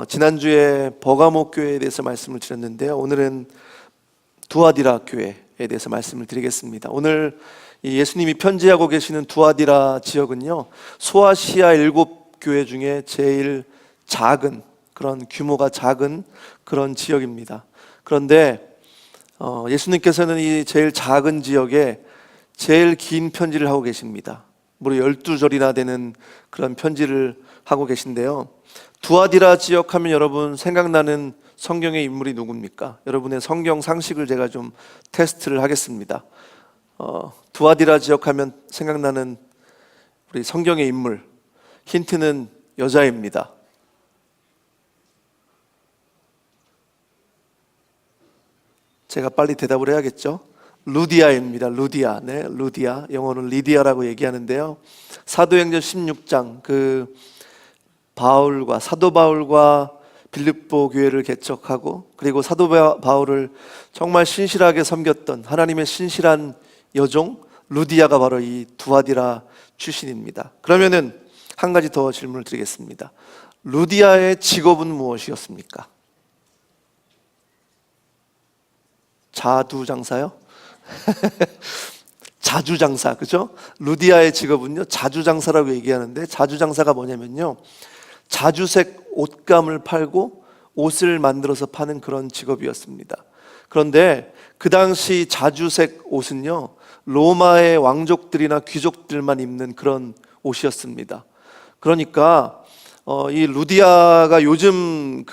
지난주에 버가모 교회에 대해서 말씀을 드렸는데요. 오늘은 두아디라 교회에 대해서 말씀을 드리겠습니다. 오늘 예수님이 편지하고 계시는 두아디라 지역은요, 소아시아 7교회 중에 제일 작은, 그런 규모가 작은 그런 지역입니다. 그런데 예수님께서는 이 제일 작은 지역에 제일 긴 편지를 하고 계십니다. 무려 12절이나 되는 그런 편지를 하고 계신데요. 두아디라 지역 하면 여러분 생각나는 성경의 인물이 누굽니까? 여러분의 성경 상식을 제가 좀 테스트를 하겠습니다. 두아디라 지역 하면 생각나는 우리 성경의 인물, 힌트는 여자입니다. 제가 빨리 대답을 해야겠죠? 루디아입니다. 루디아. 네, 루디아. 영어는 리디아라고 얘기하는데요. 사도행전 16장 사도 바울과 빌립보 교회를 개척하고, 그리고 사도 바울을 정말 신실하게 섬겼던 하나님의 신실한 여종 루디아가 바로 이 두아디라 출신입니다. 그러면은 한 가지 더 질문을 드리겠습니다. 루디아의 직업은 무엇이었습니까? 자두장사요? 자주장사, 그죠? 루디아의 직업은요, 자주장사라고 얘기하는데, 자주장사가 뭐냐면요, 자주색 옷감을 팔고 옷을 만들어서 파는 그런 직업이었습니다. 그런데 그 당시 자주색 옷은요, 로마의 왕족들이나 귀족들만 입는 그런 옷이었습니다. 그러니까 이 루디아가 요즘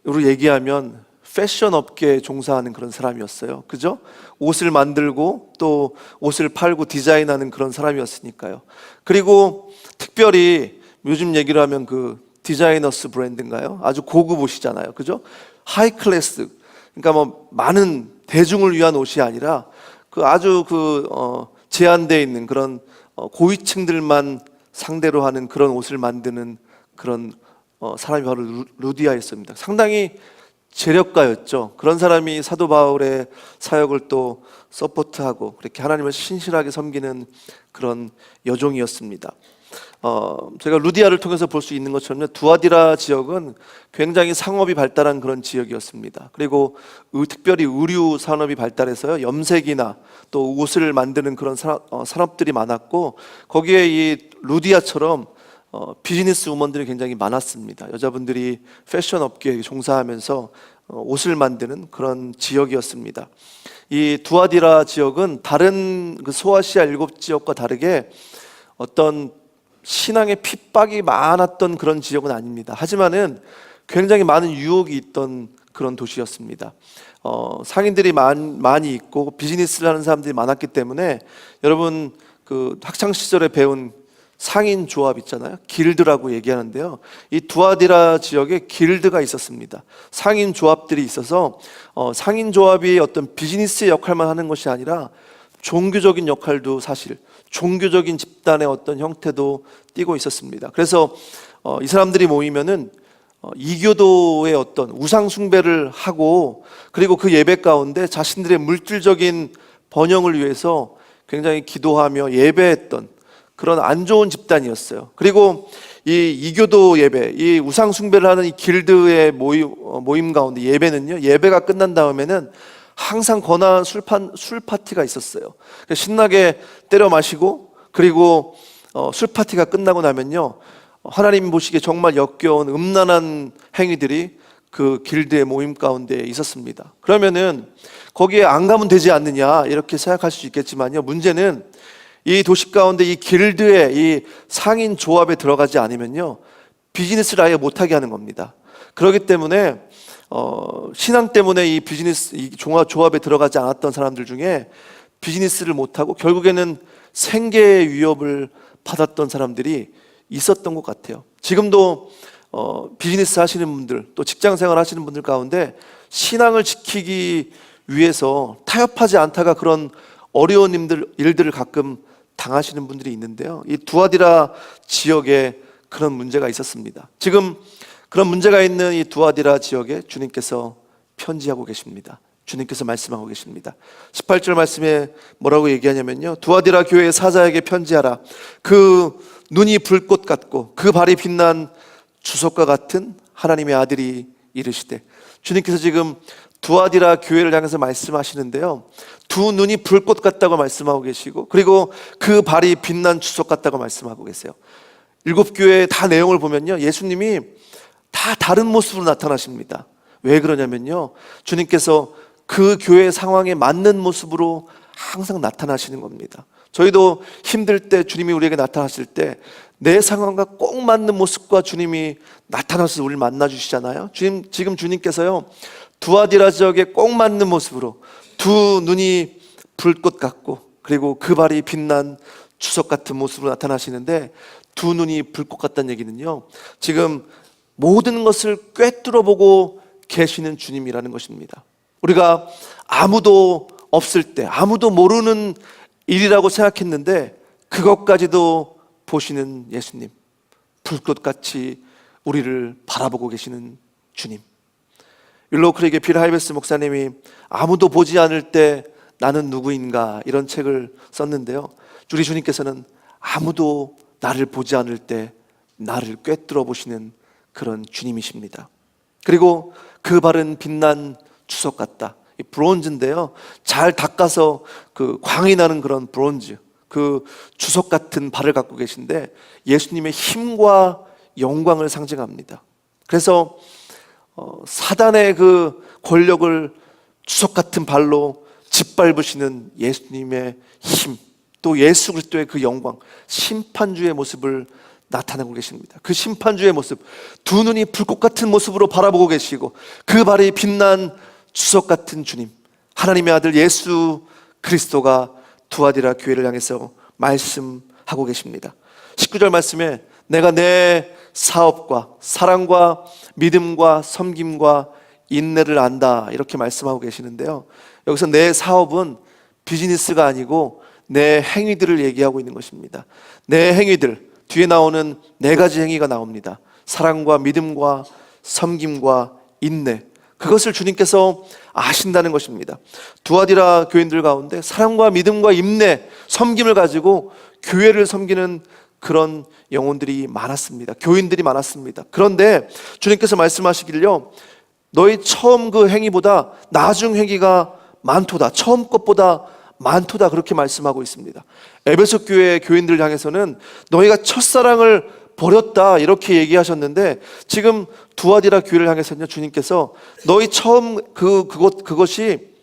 으로 얘기하면 패션 업계에 종사하는 그런 사람이었어요. 그죠? 옷을 만들고 또 옷을 팔고 디자인하는 그런 사람이었으니까요. 그리고 특별히 요즘 얘기를 하면 디자이너스 브랜드인가요? 아주 고급 옷이잖아요. 그죠? 하이 클래스. 그러니까 뭐 많은 대중을 위한 옷이 아니라 아주 제한되어 있는 그런 고위층들만 상대로 하는 그런 옷을 만드는 그런 사람이 바로 루디아였습니다. 상당히 재력가였죠. 그런 사람이 사도 바울의 사역을 또 서포트하고 그렇게 하나님을 신실하게 섬기는 그런 여종이었습니다. 제가 루디아를 통해서 볼 수 있는 것처럼 두아디라 지역은 굉장히 상업이 발달한 그런 지역이었습니다. 그리고 특별히 의류 산업이 발달해서요, 염색이나 또 옷을 만드는 그런 산업들이 많았고, 거기에 이 루디아처럼 비즈니스 우먼들이 굉장히 많았습니다. 여자분들이 패션 업계에 종사하면서 옷을 만드는 그런 지역이었습니다. 이 두아디라 지역은 다른 소아시아 7지역과 다르게 어떤 신앙의 핍박이 많았던 그런 지역은 아닙니다. 하지만은 굉장히 많은 유혹이 있던 그런 도시였습니다. 상인들이 많이 있고 비즈니스를 하는 사람들이 많았기 때문에, 여러분 학창 시절에 배운 상인 조합 있잖아요. 길드라고 얘기하는데요. 이 두아디라 지역에 길드가 있었습니다. 상인 조합들이 있어서 상인 조합이 어떤 비즈니스의 역할만 하는 것이 아니라 종교적인 역할도, 사실 종교적인 집단의 어떤 형태도 띠고 있었습니다. 그래서 이 사람들이 모이면은 이교도의 어떤 우상 숭배를 하고, 그리고 그 예배 가운데 자신들의 물질적인 번영을 위해서 굉장히 기도하며 예배했던 그런 안 좋은 집단이었어요. 그리고 이 이교도 예배, 이 우상 숭배를 하는 이 길드의 모임 가운데 예배는요, 예배가 끝난 다음에는 항상 거나한 술 파티가 있었어요. 신나게 때려 마시고, 그리고 술 파티가 끝나고 나면요, 하나님 보시기에 정말 역겨운 음란한 행위들이 그 길드의 모임 가운데 있었습니다. 그러면은 거기에 안 가면 되지 않느냐 이렇게 생각할 수 있겠지만요, 문제는 이 도시 가운데 이 길드의 이 상인 조합에 들어가지 않으면요, 비즈니스를 아예 못하게 하는 겁니다. 그렇기 때문에 신앙 때문에 이 비즈니스, 이 조합에 들어가지 않았던 사람들 중에 비즈니스를 못하고 결국에는 생계의 위협을 받았던 사람들이 있었던 것 같아요. 지금도 비즈니스 하시는 분들, 또 직장생활 하시는 분들 가운데 신앙을 지키기 위해서 타협하지 않다가 그런 어려운 일들을 가끔 당하시는 분들이 있는데요, 이 두아디라 지역에 그런 문제가 있었습니다. 지금 그런 문제가 있는 이 두아디라 지역에 주님께서 편지하고 계십니다. 주님께서 말씀하고 계십니다. 18절 말씀에 뭐라고 얘기하냐면요, 두아디라 교회의 사자에게 편지하라. 그 눈이 불꽃 같고 그 발이 빛난 주석과 같은 하나님의 아들이 이르시되, 주님께서 지금 두아디라 교회를 향해서 말씀하시는데요, 두 눈이 불꽃 같다고 말씀하고 계시고, 그리고 그 발이 빛난 주석 같다고 말씀하고 계세요. 7교회 다 내용을 보면요, 예수님이 다 다른 모습으로 나타나십니다. 왜 그러냐면요, 주님께서 그 교회 상황에 맞는 모습으로 항상 나타나시는 겁니다. 저희도 힘들 때 주님이 우리에게 나타나실 때 내 상황과 꼭 맞는 모습과 주님이 나타나서 우리를 만나주시잖아요. 지금 주님께서요, 두아디라 지역에 꼭 맞는 모습으로 두 눈이 불꽃 같고, 그리고 그 발이 빛난 주석 같은 모습으로 나타나시는데, 두 눈이 불꽃 같다는 얘기는요, 지금 모든 것을 꿰뚫어 보고 계시는 주님이라는 것입니다. 우리가 아무도 없을 때, 아무도 모르는 일이라고 생각했는데 그것까지도 보시는 예수님, 불꽃같이 우리를 바라보고 계시는 주님. 윌로우 크릭의 빌 하이베스 목사님이 아무도 보지 않을 때 나는 누구인가, 이런 책을 썼는데요, 우리 주님께서는 아무도 나를 보지 않을 때 나를 꿰뚫어 보시는 그런 주님이십니다. 그리고 그 발은 빛난 주석 같다. 이 브론즈인데요, 잘 닦아서 그 광이 나는 그런 브론즈, 그 주석 같은 발을 갖고 계신데 예수님의 힘과 영광을 상징합니다. 그래서 사단의 그 권력을 주석 같은 발로 짓밟으시는 예수님의 힘, 또 예수 그리스도의 그 영광, 심판주의 모습을 나타내고 계십니다. 그 심판주의 모습, 두 눈이 불꽃 같은 모습으로 바라보고 계시고, 그 발이 빛난 주석 같은 주님, 하나님의 아들 예수 그리스도가 두아디라 교회를 향해서 말씀하고 계십니다. 19절 말씀에 내가 내 사업과 사랑과 믿음과 섬김과 인내를 안다, 이렇게 말씀하고 계시는데요, 여기서 내 사업은 비즈니스가 아니고 내 행위들을 얘기하고 있는 것입니다. 내 행위들, 뒤에 나오는 네 가지 행위가 나옵니다. 사랑과 믿음과 섬김과 인내, 그것을 주님께서 아신다는 것입니다. 두아디라 교인들 가운데 사랑과 믿음과 인내, 섬김을 가지고 교회를 섬기는 그런 영혼들이 많았습니다. 교인들이 많았습니다. 그런데 주님께서 말씀하시길요, 너희 처음 그 행위보다 나중 행위가 많도다, 처음 것보다 많도다, 그렇게 말씀하고 있습니다. 에베소 교회 교인들 향해서는 너희가 첫사랑을 버렸다, 이렇게 얘기하셨는데, 지금 두아디라 교회를 향해서는요, 주님께서 너희 처음 그것이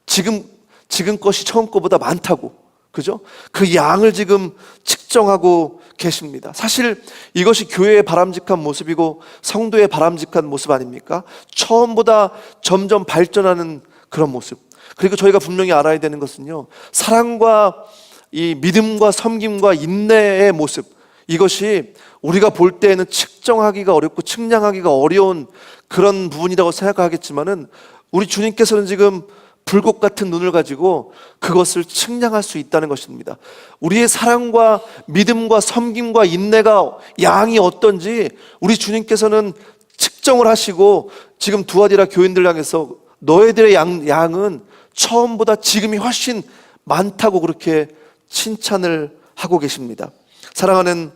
지금 것이 처음 것보다 많다고, 그죠? 그 양을 지금 측정하고 계십니다. 사실 이것이 교회의 바람직한 모습이고 성도의 바람직한 모습 아닙니까? 처음보다 점점 발전하는 그런 모습. 그리고 저희가 분명히 알아야 되는 것은요, 사랑과 이 믿음과 섬김과 인내의 모습, 이것이 우리가 볼 때에는 측정하기가 어렵고 측량하기가 어려운 그런 부분이라고 생각하겠지만은, 우리 주님께서는 지금 불꽃 같은 눈을 가지고 그것을 측량할 수 있다는 것입니다. 우리의 사랑과 믿음과 섬김과 인내가 양이 어떤지 우리 주님께서는 측정을 하시고, 지금 두아디라 교인들 향해서 너희들의 양은 처음보다 지금이 훨씬 많다고 그렇게 칭찬을 하고 계십니다. 사랑하는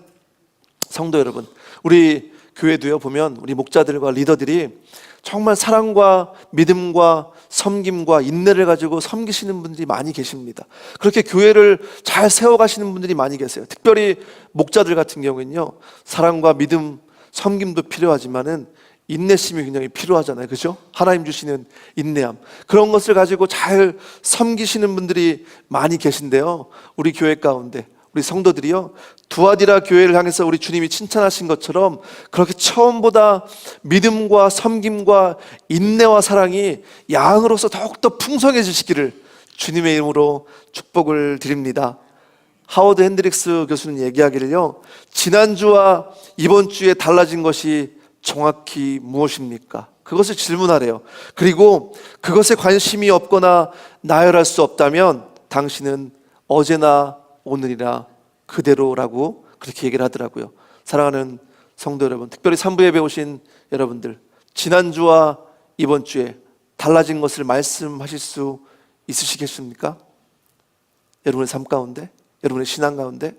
성도 여러분, 우리 교회도요, 보면 우리 목자들과 리더들이 정말 사랑과 믿음과 섬김과 인내를 가지고 섬기시는 분들이 많이 계십니다. 그렇게 교회를 잘 세워가시는 분들이 많이 계세요. 특별히 목자들 같은 경우는요, 사랑과 믿음, 섬김도 필요하지만은 인내심이 굉장히 필요하잖아요, 그죠? 하나님 주시는 인내함, 그런 것을 가지고 잘 섬기시는 분들이 많이 계신데요, 우리 교회 가운데 우리 성도들이요, 두아디라 교회를 향해서 우리 주님이 칭찬하신 것처럼 그렇게 처음보다 믿음과 섬김과 인내와 사랑이 양으로서 더욱더 풍성해지시기를 주님의 이름으로 축복을 드립니다. 하워드 핸드릭스 교수는 얘기하기를요, 지난주와 이번 주에 달라진 것이 정확히 무엇입니까? 그것을 질문하래요. 그리고 그것에 관심이 없거나 나열할 수 없다면 당신은 어제나 오늘이나 그대로라고 그렇게 얘기를 하더라고요. 사랑하는 성도 여러분, 특별히 3부 예배 오신 여러분들, 지난주와 이번 주에 달라진 것을 말씀하실 수 있으시겠습니까? 여러분의 삶 가운데, 여러분의 신앙 가운데.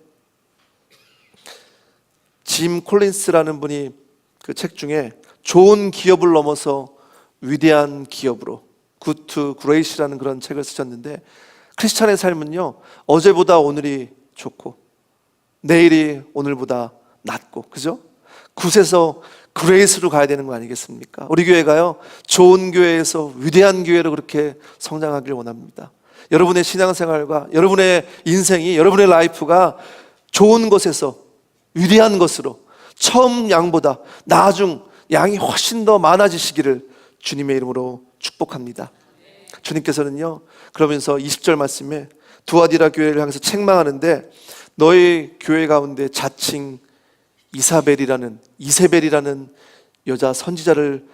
짐 콜린스라는 분이 그 책 중에 좋은 기업을 넘어서 위대한 기업으로, Good to Great이라는 그런 책을 쓰셨는데, 크리스찬의 삶은요, 어제보다 오늘이 좋고 내일이 오늘보다 낫고, 그죠? 굿에서 그레이스로 가야 되는 거 아니겠습니까? 우리 교회가요, 좋은 교회에서 위대한 교회로 그렇게 성장하길 원합니다. 여러분의 신앙생활과 여러분의 인생이, 여러분의 라이프가 좋은 것에서 위대한 것으로, 처음 양보다 나중 양이 훨씬 더 많아지시기를 주님의 이름으로 축복합니다. 주님께서는요, 그러면서 20절 말씀에 두아디라 교회를 향해서 책망하는데, 너희 교회 가운데 자칭 이세벨이라는 여자 선지자를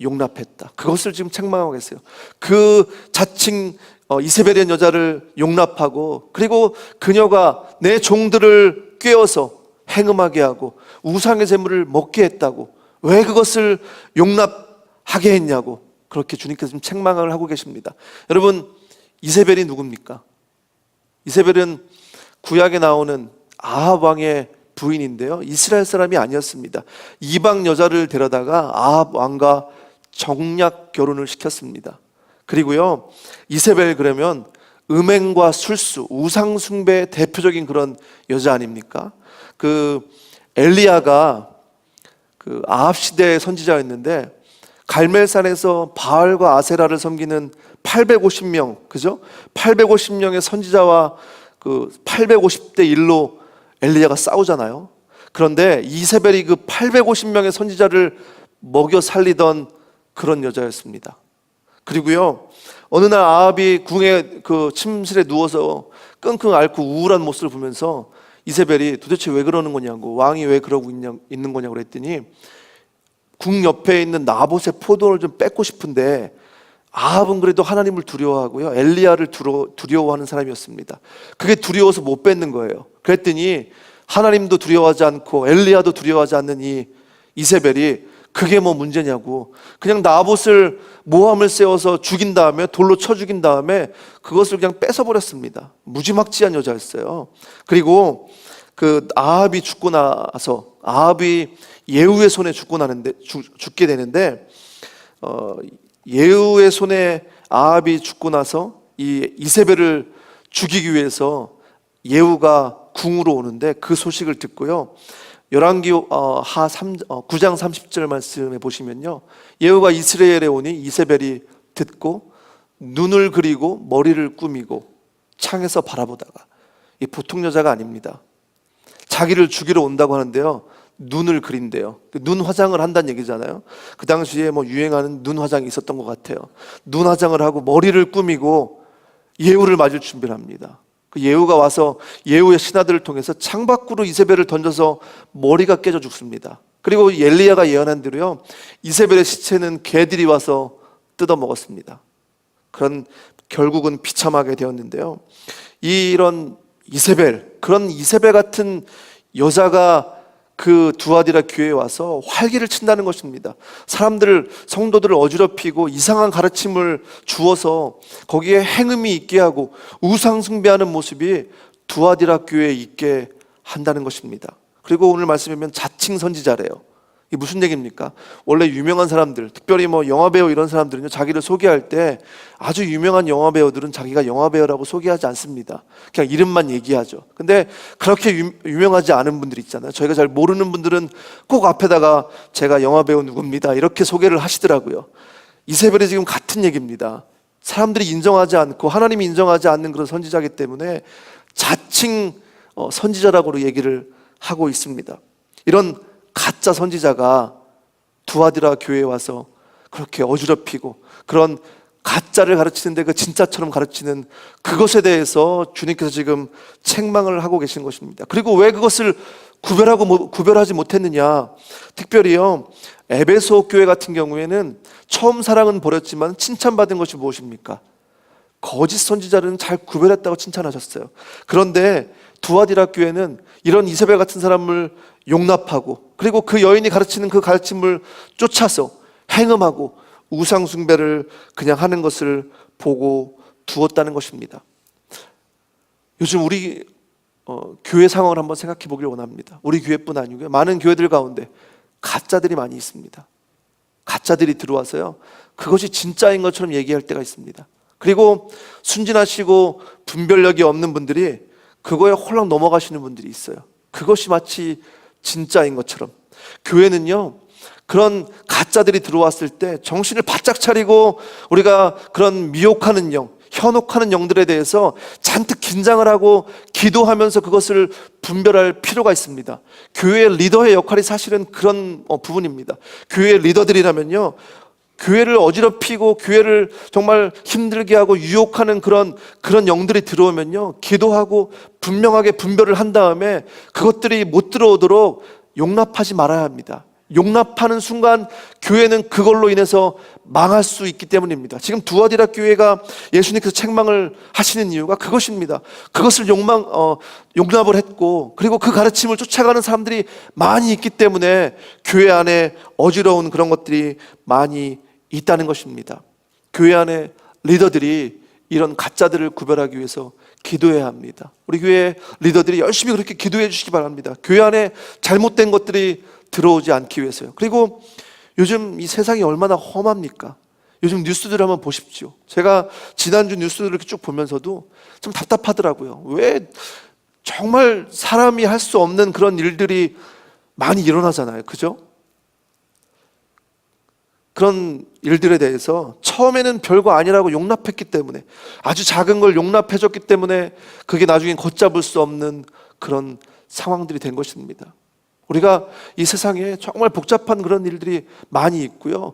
용납했다. 그것을 지금 책망하고 계세요. 그 자칭 이세벨이라는 여자를 용납하고, 그리고 그녀가 내 종들을 꿰어서 행음하게 하고 우상의 제물을 먹게 했다고, 왜 그것을 용납하게 했냐고, 그렇게 주님께서 지금 책망을 하고 계십니다. 여러분, 이세벨이 누굽니까? 이세벨은 구약에 나오는 아합 왕의 부인인데요, 이스라엘 사람이 아니었습니다. 이방 여자를 데려다가 아합 왕과 정략 결혼을 시켰습니다. 그리고요, 이세벨 그러면 음행과 술수, 우상 숭배의 대표적인 그런 여자 아닙니까? 그 엘리야가 그 아합 시대의 선지자였는데, 갈멜산에서 바알과 아세라를 섬기는 850명, 그죠? 850명의 선지자와 그 850대 1로 엘리야가 싸우잖아요. 그런데 이세벨이 그 850명의 선지자를 먹여 살리던 그런 여자였습니다. 그리고요, 어느 날 아합이 궁의 그 침실에 누워서 끙끙 앓고 우울한 모습을 보면서 이세벨이 도대체 왜 그러는 거냐고, 왕이 왜 그러고 있는 거냐고 그랬더니, 궁 옆에 있는 나봇의 포도를 좀 뺏고 싶은데, 아합은 그래도 하나님을 두려워하고요, 엘리야를 두려워하는 사람이었습니다. 그게 두려워서 못 뺏는 거예요. 그랬더니 하나님도 두려워하지 않고 엘리야도 두려워하지 않는 이 이세벨이 그게 뭐 문제냐고, 그냥 나봇을 모함을 세워서 죽인 다음에, 돌로 쳐 죽인 다음에 그것을 그냥 뺏어버렸습니다. 무지막지한 여자였어요. 그리고 그 아합이 죽고 나서, 아합이 예후의 손에 죽게 되는데, 예후의 손에 아합이 죽고 나서 이 이세벨을 죽이기 위해서 예후가 궁으로 오는데, 그 소식을 듣고요, 열왕기 9장 30절 말씀에 보시면요, 예후가 이스라엘에 오니 이세벨이 듣고 눈을 그리고 머리를 꾸미고 창에서 바라보다가, 이 보통 여자가 아닙니다. 자기를 죽이러 온다고 하는데요, 눈을 그린대요. 눈 화장을 한다는 얘기잖아요. 그 당시에 뭐 유행하는 눈 화장이 있었던 것 같아요. 눈 화장을 하고 머리를 꾸미고 예후를 맞을 준비를 합니다. 그 예후가 와서 예후의 신하들을 통해서 창밖으로 이세벨을 던져서 머리가 깨져 죽습니다. 그리고 엘리야가 예언한 대로요, 이세벨의 시체는 개들이 와서 뜯어 먹었습니다. 그런 결국은 비참하게 되었는데요, 이런 이세벨, 그런 이세벨 같은 여자가 그 두아디라 교회에 와서 활기를 친다는 것입니다. 성도들을 어지럽히고 이상한 가르침을 주어서 거기에 행음이 있게 하고 우상 숭배하는 모습이 두아디라 교회에 있게 한다는 것입니다. 그리고 오늘 말씀에 보면 자칭 선지자래요. 이게 무슨 얘기입니까? 원래 유명한 사람들, 특별히 뭐 영화배우 이런 사람들은요, 자기를 소개할 때 아주 유명한 영화배우들은 자기가 영화배우라고 소개하지 않습니다. 그냥 이름만 얘기하죠. 근데 그렇게 유명하지 않은 분들 있잖아요. 저희가 잘 모르는 분들은 꼭 앞에다가 제가 영화배우 누굽니다 이렇게 소개를 하시더라고요. 이세벨이 지금 같은 얘기입니다. 사람들이 인정하지 않고 하나님이 인정하지 않는 그런 선지자이기 때문에 자칭 선지자라고 얘기를 하고 있습니다. 이런 가짜 선지자가 두아디라 교회에 와서 그렇게 어지럽히고 그런 가짜를 가르치는데 그 진짜처럼 가르치는 그것에 대해서 주님께서 지금 책망을 하고 계신 것입니다. 그리고 왜 그것을 구별하지 못했느냐? 특별히요, 에베소 교회 같은 경우에는 처음 사랑은 버렸지만 칭찬받은 것이 무엇입니까? 거짓 선지자를 잘 구별했다고 칭찬하셨어요. 그런데 두아디라 교회는 이런 이세벨 같은 사람을 용납하고, 그리고 그 여인이 가르치는 그 가르침을 쫓아서 행음하고 우상 숭배를 그냥 하는 것을 보고 두었다는 것입니다. 요즘 우리 교회 상황을 한번 생각해 보길 원합니다. 우리 교회뿐 아니고요, 많은 교회들 가운데 가짜들이 많이 있습니다. 가짜들이 들어와서요, 그것이 진짜인 것처럼 얘기할 때가 있습니다. 그리고 순진하시고 분별력이 없는 분들이 그거에 홀랑 넘어가시는 분들이 있어요. 그것이 마치 진짜인 것처럼. 교회는요, 그런 가짜들이 들어왔을 때 정신을 바짝 차리고 우리가 그런 미혹하는 영, 현혹하는 영들에 대해서 잔뜩 긴장을 하고 기도하면서 그것을 분별할 필요가 있습니다. 교회의 리더의 역할이 사실은 그런 부분입니다. 교회의 리더들이라면요, 교회를 어지럽히고 교회를 정말 힘들게 하고 유혹하는 그런 영들이 들어오면요, 기도하고 분명하게 분별을 한 다음에 그것들이 못 들어오도록 용납하지 말아야 합니다. 용납하는 순간 교회는 그걸로 인해서 망할 수 있기 때문입니다. 지금 두아디라 교회가 예수님께서 책망을 하시는 이유가 그것입니다. 그것을 용납을 했고, 그리고 그 가르침을 쫓아가는 사람들이 많이 있기 때문에 교회 안에 어지러운 그런 것들이 많이 있다는 것입니다. 교회 안에 리더들이 이런 가짜들을 구별하기 위해서 기도해야 합니다. 우리 교회 리더들이 열심히 그렇게 기도해 주시기 바랍니다. 교회 안에 잘못된 것들이 들어오지 않기 위해서요. 그리고 요즘 이 세상이 얼마나 험합니까? 요즘 뉴스들을 한번 보십시오. 제가 지난주 뉴스들을 이렇게 쭉 보면서도 좀 답답하더라고요. 왜 정말 사람이 할 수 없는 그런 일들이 많이 일어나잖아요. 그죠? 그런 일들에 대해서 처음에는 별거 아니라고 용납했기 때문에, 아주 작은 걸 용납해줬기 때문에 그게 나중엔 걷잡을 수 없는 그런 상황들이 된 것입니다. 우리가 이 세상에 정말 복잡한 그런 일들이 많이 있고요,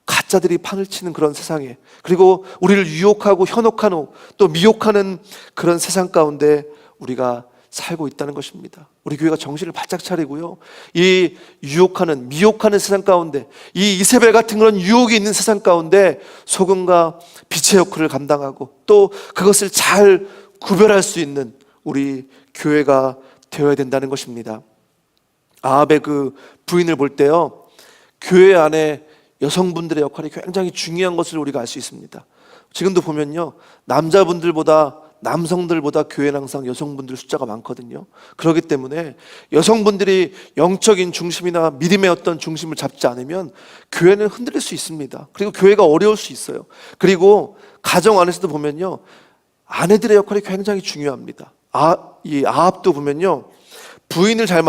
가짜들이 판을 치는 그런 세상에, 그리고 우리를 유혹하고 현혹하고 또 미혹하는 그런 세상 가운데 우리가 살고 있다는 것입니다. 우리 교회가 정신을 바짝 차리고요, 이 유혹하는 미혹하는 세상 가운데, 이 이세벨 같은 그런 유혹이 있는 세상 가운데 소금과 빛의 역할을 감당하고 또 그것을 잘 구별할 수 있는 우리 교회가 되어야 된다는 것입니다. 아합의 그 부인을 볼 때요, 교회 안에 여성분들의 역할이 굉장히 중요한 것을 우리가 알 수 있습니다. 지금도 보면요, 남성들보다 교회는 항상 여성분들 숫자가 많거든요. 그렇기 때문에 여성분들이 영적인 중심이나 믿음의 어떤 중심을 잡지 않으면 교회는 흔들릴 수 있습니다. 그리고 교회가 어려울 수 있어요. 그리고 가정 안에서도 보면요, 아내들의 역할이 굉장히 중요합니다. 이 아합도 보면요, 부인을 잘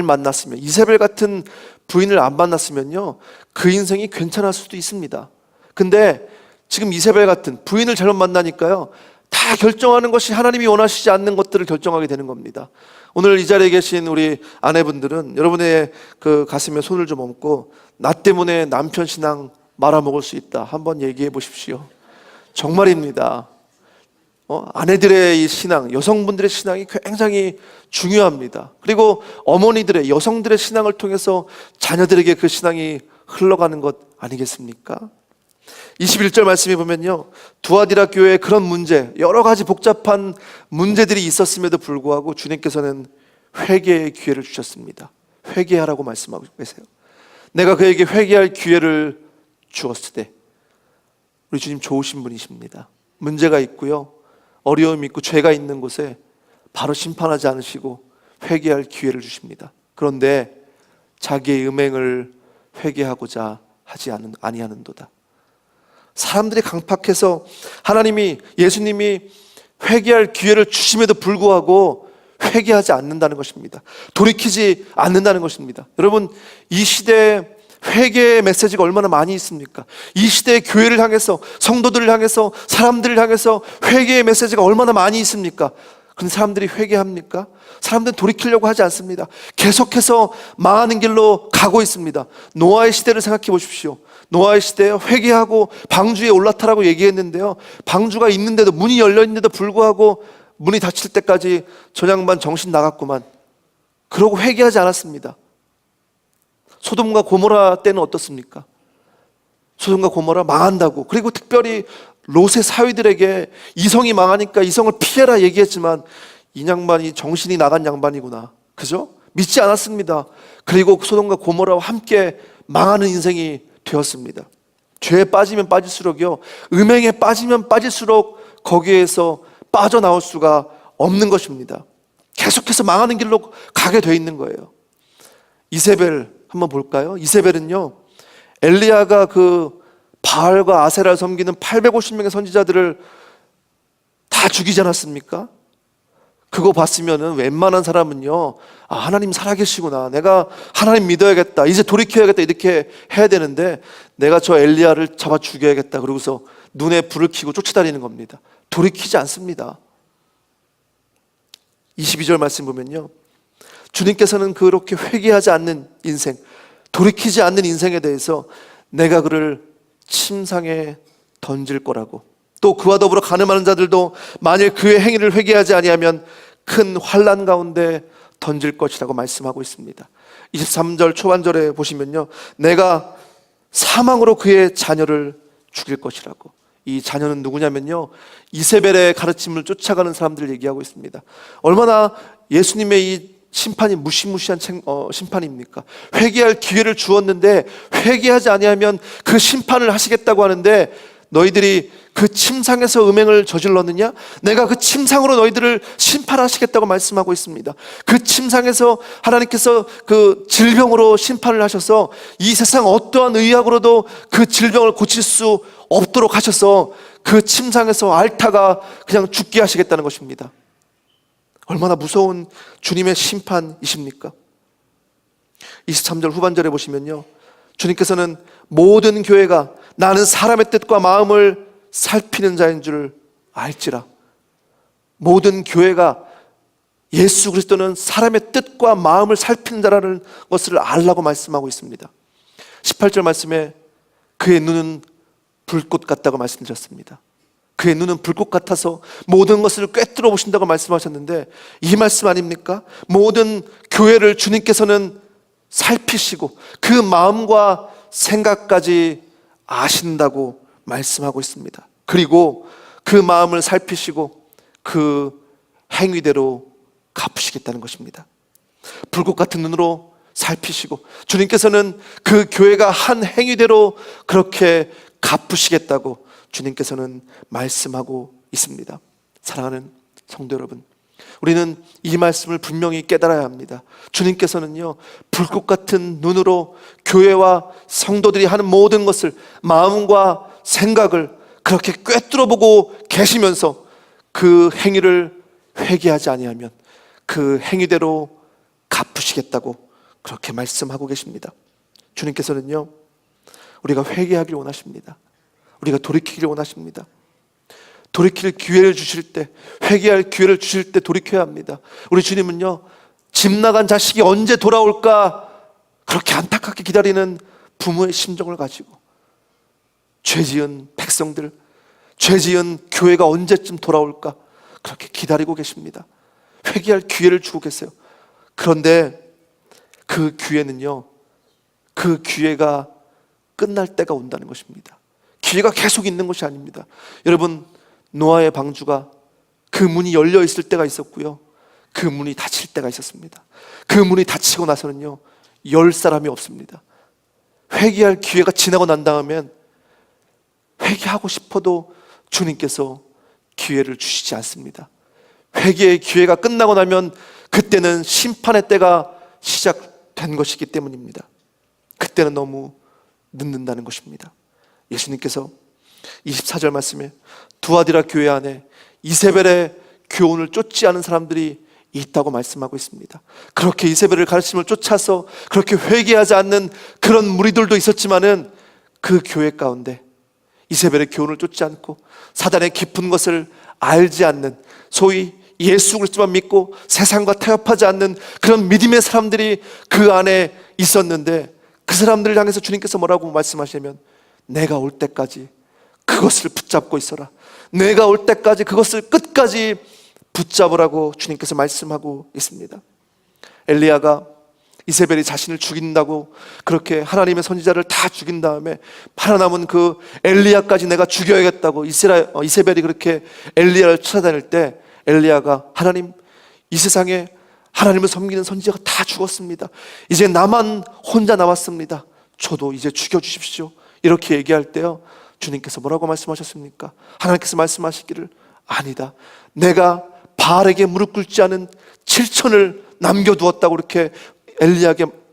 만났으면, 이세벨 같은 부인을 안 만났으면요, 그 인생이 괜찮을 수도 있습니다. 근데 지금 이세벨 같은 부인을 잘못 만나니까요, 다 결정하는 것이 하나님이 원하시지 않는 것들을 결정하게 되는 겁니다. 오늘 이 자리에 계신 우리 아내분들은 여러분의 그 가슴에 손을 좀 얹고, 나 때문에 남편 신앙 말아먹을 수 있다, 한번 얘기해 보십시오. 정말입니다. 아내들의 이 신앙, 여성분들의 신앙이 굉장히 중요합니다. 그리고 어머니들의, 여성들의 신앙을 통해서 자녀들에게 그 신앙이 흘러가는 것 아니겠습니까? 21절 말씀에 보면요, 두아디라 교회에 그런 문제, 여러 가지 복잡한 문제들이 있었음에도 불구하고 주님께서는 회개의 기회를 주셨습니다. 회개하라고 말씀하고 계세요. 내가 그에게 회개할 기회를 주었을 때, 우리 주님 좋으신 분이십니다. 문제가 있고요, 어려움이 있고 죄가 있는 곳에 바로 심판하지 않으시고 회개할 기회를 주십니다. 그런데 자기의 음행을 회개하고자 하지 아니하는도다. 사람들이 강팍해서 예수님이 회개할 기회를 주심에도 불구하고 회개하지 않는다는 것입니다. 돌이키지 않는다는 것입니다. 여러분, 이 시대에 회개의 메시지가 얼마나 많이 있습니까? 이 시대의 교회를 향해서, 성도들을 향해서, 사람들을 향해서 회개의 메시지가 얼마나 많이 있습니까? 그런데 사람들이 회개합니까? 사람들은 돌이키려고 하지 않습니다. 계속해서 망하는 길로 가고 있습니다. 노아의 시대를 생각해 보십시오. 노아의 시대에 회개하고 방주에 올라타라고 얘기했는데요, 방주가 있는데도, 문이 열려있는데도 불구하고 문이 닫힐 때까지 저 양반 정신 나갔구만, 그러고 회개하지 않았습니다. 소돔과 고모라 때는 어떻습니까? 소돔과 고모라 망한다고, 그리고 특별히 롯의 사위들에게 이성이 망하니까 이성을 피해라 얘기했지만 이 양반이 정신이 나간 양반이구나, 그죠? 믿지 않았습니다. 그리고 소돔과 고모라와 함께 망하는 인생이 되었습니다. 죄에 빠지면 빠질수록요, 음행에 빠지면 빠질수록 거기에서 빠져나올 수가 없는 것입니다. 계속해서 망하는 길로 가게 돼 있는 거예요. 이세벨 한번 볼까요? 이세벨은요, 엘리야가 그 바알과 아세라를 섬기는 850명의 선지자들을 다 죽이지 않았습니까? 그거 봤으면은 웬만한 사람은요, 아, 하나님 살아계시구나, 내가 하나님 믿어야겠다, 이제 돌이켜야겠다, 이렇게 해야 되는데, 내가 저 엘리야를 잡아 죽여야겠다 그러고서 눈에 불을 켜고 쫓아다니는 겁니다. 돌이키지 않습니다. 22절 말씀 보면요, 주님께서는 그렇게 회개하지 않는 인생, 돌이키지 않는 인생에 대해서 내가 그를 침상에 던질 거라고, 또 그와 더불어 간음하는 자들도 만일 그의 행위를 회개하지 아니하면 큰 환난 가운데 던질 것이라고 말씀하고 있습니다. 23절 초반절에 보시면요, 내가 사망으로 그의 자녀를 죽일 것이라고. 이 자녀는 누구냐면요, 이세벨의 가르침을 쫓아가는 사람들을 얘기하고 있습니다. 얼마나 예수님의 이 심판이 무시무시한 심판입니까? 회개할 기회를 주었는데 회개하지 아니하면 그 심판을 하시겠다고 하는데, 너희들이 그 침상에서 음행을 저질렀느냐? 내가 그 침상으로 너희들을 심판하시겠다고 말씀하고 있습니다. 그 침상에서 하나님께서 그 질병으로 심판을 하셔서 이 세상 어떠한 의학으로도 그 질병을 고칠 수 없도록 하셔서 그 침상에서 앓다가 그냥 죽게 하시겠다는 것입니다. 얼마나 무서운 주님의 심판이십니까? 23절 후반절에 보시면요, 주님께서는 모든 교회가 나는 사람의 뜻과 마음을 살피는 자인 줄 알지라. 모든 교회가 예수 그리스도는 사람의 뜻과 마음을 살피는 자라는 것을 알라고 말씀하고 있습니다. 18절 말씀에 그의 눈은 불꽃 같다고 말씀드렸습니다. 그의 눈은 불꽃 같아서 모든 것을 꿰뚫어 보신다고 말씀하셨는데, 이 말씀 아닙니까? 모든 교회를 주님께서는 살피시고 그 마음과 생각까지 아신다고 말씀하고 있습니다. 그리고 그 마음을 살피시고 그 행위대로 갚으시겠다는 것입니다. 불꽃 같은 눈으로 살피시고 주님께서는 그 교회가 한 행위대로 그렇게 갚으시겠다고 주님께서는 말씀하고 있습니다. 사랑하는 성도 여러분, 우리는 이 말씀을 분명히 깨달아야 합니다. 주님께서는요, 불꽃 같은 눈으로 교회와 성도들이 하는 모든 것을, 마음과 생각을 그렇게 꿰뚫어 보고 계시면서 그 행위를 회개하지 아니하면 그 행위대로 갚으시겠다고 그렇게 말씀하고 계십니다. 주님께서는요, 우리가 회개하기를 원하십니다. 우리가 돌이키기를 원하십니다. 돌이킬 기회를 주실 때, 회개할 기회를 주실 때 돌이켜야 합니다. 우리 주님은요, 집 나간 자식이 언제 돌아올까 그렇게 안타깝게 기다리는 부모의 심정을 가지고 죄 지은 백성들, 죄 지은 교회가 언제쯤 돌아올까 그렇게 기다리고 계십니다. 회개할 기회를 주고 계세요. 그런데 그 기회는요, 그 기회가 끝날 때가 온다는 것입니다. 기회가 계속 있는 것이 아닙니다. 여러분, 노아의 방주가 그 문이 열려 있을 때가 있었고요, 그 문이 닫힐 때가 있었습니다. 그 문이 닫히고 나서는요, 열 사람이 없습니다. 회개할 기회가 지나고 난 다음엔 회개하고 싶어도 주님께서 기회를 주시지 않습니다. 회개의 기회가 끝나고 나면 그때는 심판의 때가 시작된 것이기 때문입니다. 그때는 너무 늦는다는 것입니다. 예수님께서 24절 말씀에 두아디라 교회 안에 이세벨의 교훈을 쫓지 않은 사람들이 있다고 말씀하고 있습니다. 그렇게 이세벨의 가르침을 쫓아서 그렇게 회개하지 않는 그런 무리들도 있었지만은, 그 교회 가운데 이세벨의 교훈을 쫓지 않고 사단의 깊은 것을 알지 않는, 소위 예수 그리스도만 믿고 세상과 타협하지 않는 그런 믿음의 사람들이 그 안에 있었는데, 그 사람들을 향해서 주님께서 뭐라고 말씀하시냐면, 내가 올 때까지 그것을 붙잡고 있어라. 내가 올 때까지 그것을 끝까지 붙잡으라고 주님께서 말씀하고 있습니다. 엘리야가 이세벨이 자신을 죽인다고 그렇게 하나님의 선지자를 다 죽인 다음에 살아남은 그 엘리야까지 내가 죽여야겠다고 이세벨이 그렇게 엘리야를 찾아다닐 때, 엘리야가 하나님, 이 세상에 하나님을 섬기는 선지자가 다 죽었습니다. 이제 나만 혼자 남았습니다. 저도 이제 죽여주십시오. 이렇게 얘기할 때요, 주님께서 뭐라고 말씀하셨습니까? 하나님께서 말씀하시기를, 아니다, 내가 바알에게 무릎 꿇지 않은 7천을 남겨두었다고 이렇게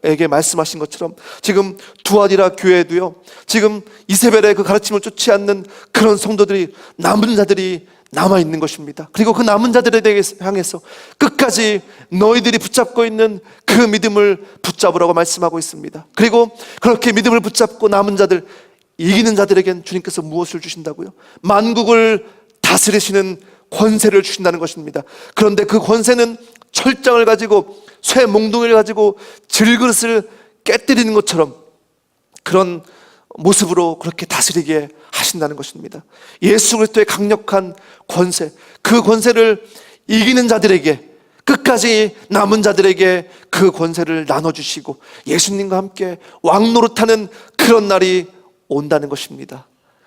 에게 말씀하신 것처럼 지금 두아디라 교회도요, 지금 이세벨의 그 가르침을 쫓지 않는 그런 성도들이, 남은 자들이 남아있는 것입니다. 그리고 그 남은 자들에 대해 향해서 끝까지 너희들이 붙잡고 있는 그 믿음을 붙잡으라고 말씀하고 있습니다. 그리고 그렇게 믿음을 붙잡고 남은 자들, 이기는 자들에겐 주님께서 무엇을 주신다고요? 만국을 다스리시는 권세를 주신다는 것입니다. 그런데 그 권세는 철장을 가지고, 쇠 몽둥이를 가지고 질그릇을 깨뜨리는 것처럼 그런 모습으로 그렇게 다스리게 하신다는 것입니다. 예수 그리스도의 강력한 권세, 그 권세를 이기는 자들에게, 끝까지 남은 자들에게 그 권세를 나눠주시고 예수님과 함께 왕노릇하는 그런 날이 온다는 것입니다.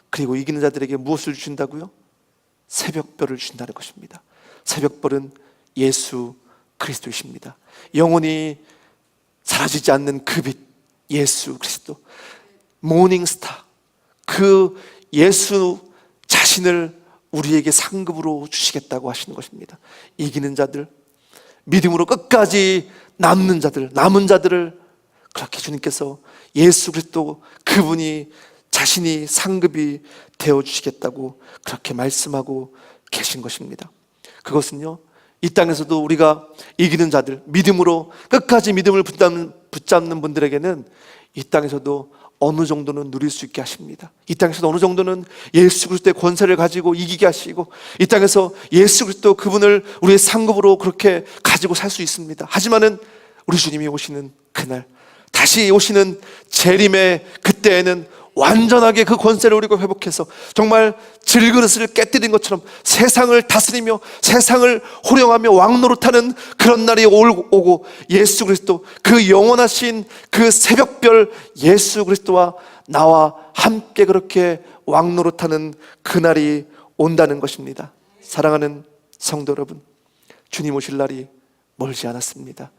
그리고 이기는 자들에게 무엇을 주신다고요? 새벽별을 주신다는 것입니다. 새벽별은 예수 그리스도이십니다. 영원히 사라지지 않는 그 빛, 예수 그리스도, 모닝스타, 그 예수 자신을 우리에게 상급으로 주시겠다고 하시는 것입니다. 이기는 자들, 믿음으로 끝까지 남는 자들, 남은 자들을 그렇게 주님께서 예수 그리스도, 그분이 자신이 상급이 되어주시겠다고 그렇게 말씀하고 계신 것입니다. 그것은요, 이 땅에서도 우리가 이기는 자들, 믿음으로 끝까지 믿음을 붙잡는 분들에게는 이 땅에서도 어느 정도는 누릴 수 있게 하십니다. 이 땅에서도 어느 정도는 예수 그리스도의 권세를 가지고 이기게 하시고, 이 땅에서 예수 그리스도 그분을 우리의 상급으로 그렇게 가지고 살 수 있습니다. 하지만은 우리 주님이 오시는 그날, 다시 오시는 재림의 그때에는 완전하게 그 권세를 우리가 회복해서 정말 질그릇을 깨뜨린 것처럼 세상을 다스리며 세상을 호령하며 왕노릇하는 그런 날이 오고, 예수 그리스도, 그 영원하신 그 새벽별 예수 그리스도와 나와 함께 그렇게 왕노릇하는 그날이 온다는 것입니다. 사랑하는 성도 여러분, 주님 오실 날이 멀지 않았습니다.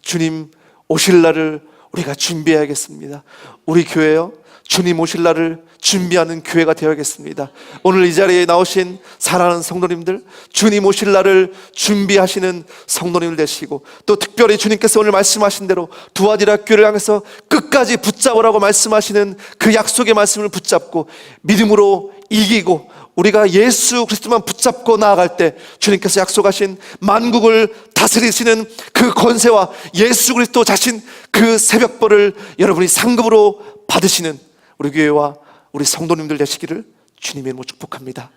주님 오실 날을 우리가 준비해야겠습니다. 우리 교회요, 주님 오실 날을 준비하는 교회가 되어야겠습니다. 오늘 이 자리에 나오신 사랑하는 성도님들, 주님 오실 날을 준비하시는 성도님들 되시고, 또 특별히 주님께서 오늘 말씀하신 대로 두아디라 교회를 향해서 끝까지 붙잡으라고 말씀하시는 그 약속의 말씀을 붙잡고 믿음으로 이기고, 우리가 예수 그리스도만 붙잡고 나아갈 때 주님께서 약속하신 만국을 다스리시는 그 권세와 예수 그리스도 자신, 그 새벽벌을 여러분이 상급으로 받으시는 우리 교회와 우리 성도님들 되시기를 주님의 이름으로 축복합니다.